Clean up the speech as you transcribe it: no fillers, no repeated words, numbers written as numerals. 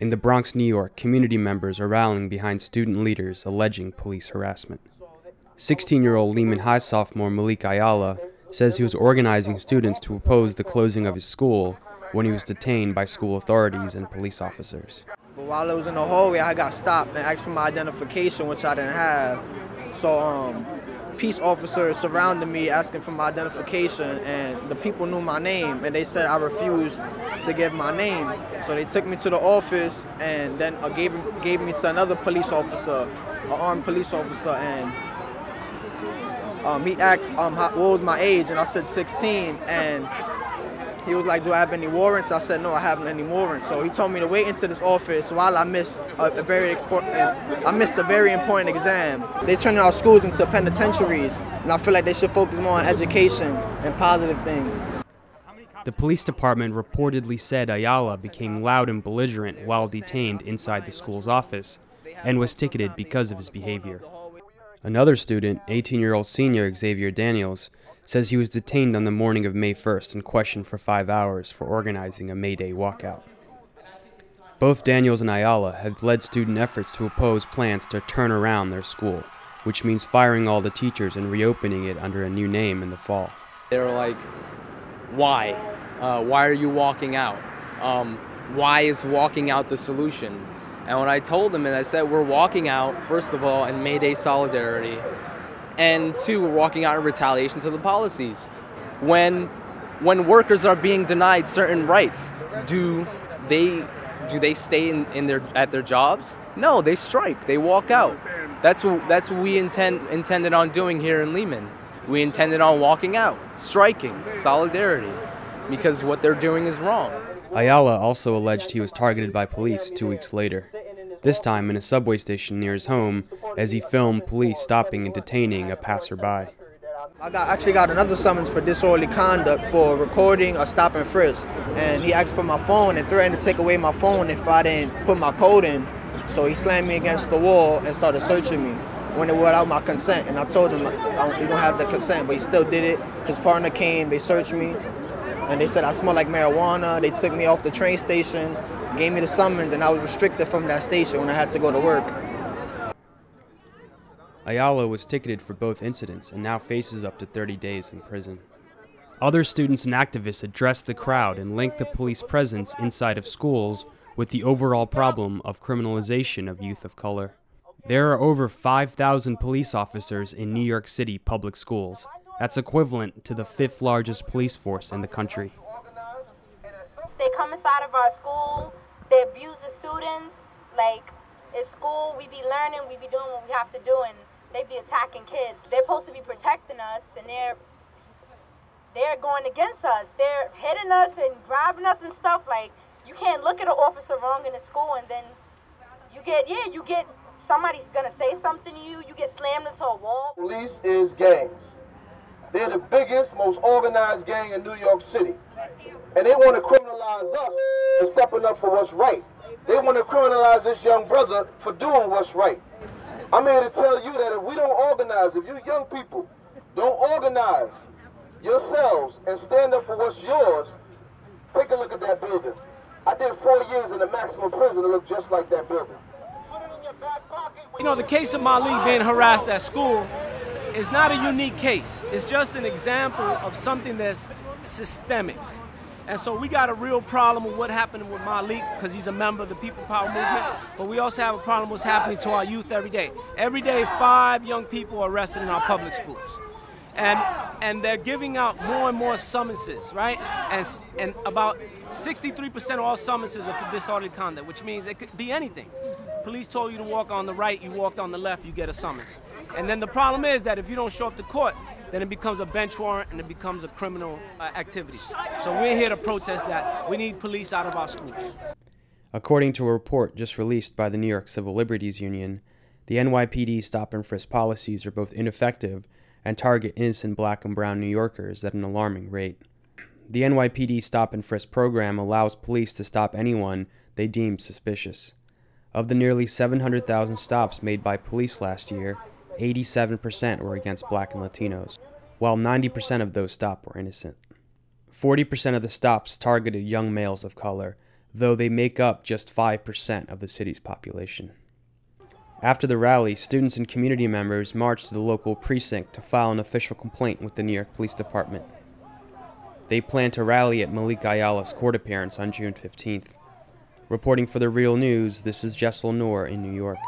In the Bronx, New York, community members are rallying behind student leaders alleging police harassment. 16-year-old Lehman High sophomore Malik Ayala says he was organizing students to oppose the closing of his school when he was detained by school authorities and police officers. But while I was in the hallway, I got stopped and asked for my identification, which I didn't have. So peace officers surrounded me asking for my identification, and the people knew my name, and they said I refused to give my name. So they took me to the office and then gave me to another police officer, an armed police officer, and he asked what was my age, and I said 16, and he was like, do I have any warrants? I said, no, I haven't any warrants. So he told me to wait into this office while I missed a very important exam. They're turning our schools into penitentiaries, and I feel like they should focus more on education and positive things. The police department reportedly said Ayala became loud and belligerent while detained inside the school's office and was ticketed because of his behavior. Another student, 18-year-old senior Xavier Daniels, says he was detained on the morning of May 1st and questioned for 5 hours for organizing a May Day walkout. Both Daniels and Ayala have led student efforts to oppose plans to turn around their school, which means firing all the teachers and reopening it under a new name in the fall. They were like, why? Why are you walking out? Why is walking out the solution? And when I told them, and I said, we're walking out, first of all, in May Day solidarity, and two, we're walking out in retaliation to the policies. When workers are being denied certain rights, do they stay at their jobs? No, they strike. They walk out. That's what we intended on doing here in Lehman. We intended on walking out, striking, solidarity, because what they're doing is wrong. Ayala also alleged he was targeted by police 2 weeks later, this time in a subway station near his home as he filmed police stopping and detaining a passerby. I actually got another summons for disorderly conduct for recording a stop and frisk. And he asked for my phone and threatened to take away my phone if I didn't put my code in. So he slammed me against the wall and started searching me when it without my consent. And I told him, you don't have the consent, but he still did it. His partner came, they searched me, and they said I smelled like marijuana. They took me off the train station, gave me the summons, and I was restricted from that station when I had to go to work. Ayala was ticketed for both incidents and now faces up to 30 days in prison. Other students and activists addressed the crowd and linked the police presence inside of schools with the overall problem of criminalization of youth of color. There are over 5,000 police officers in New York City public schools. That's equivalent to the 5th largest police force in the country. They come inside of our school, they abuse the students. Like, in school, we be learning, we be doing what we have to do, and they be attacking kids. They're supposed to be protecting us, and they're going against us. They're hitting us and grabbing us and stuff. Like, you can't look at an officer wrong in the school and then you get somebody's gonna say something to you, you get slammed into a wall. Police is gangs. They're the biggest, most organized gang in New York City. And they want to criminalize us for stepping up for what's right. They want to criminalize this young brother for doing what's right. I'm here to tell you that if we don't organize, if you young people don't organize yourselves and stand up for what's yours, take a look at that building. I did 4 years in the maximum prison that looked just like that building. You know, the case of Malik being harassed at school is not a unique case. It's just an example of something that's systemic. And so we got a real problem with what happened with Malik because he's a member of the People Power movement, but we also have a problem with what's happening to our youth every day. Every day, 5 young people are arrested in our public schools. And they're giving out more and more summonses, right? And about 63% of all summonses are for disorderly conduct, which means it could be anything. Police told you to walk on the right, you walked on the left, you get a summons. And then the problem is that if you don't show up to court, then it becomes a bench warrant and it becomes a criminal activity. So we're here to protest that. We need police out of our schools. According to a report just released by the New York Civil Liberties Union, the NYPD stop and frisk policies are both ineffective and target innocent black and brown New Yorkers at an alarming rate. The NYPD stop and frisk program allows police to stop anyone they deem suspicious. Of the nearly 700,000 stops made by police last year, 87% were against black and Latinos, while 90% of those stopped were innocent. 40% of the stops targeted young males of color, though they make up just 5% of the city's population. After the rally, students and community members marched to the local precinct to file an official complaint with the New York Police Department. They plan to rally at Malik Ayala's court appearance on June 15th. Reporting for The Real News, this is Jessel Noor in New York.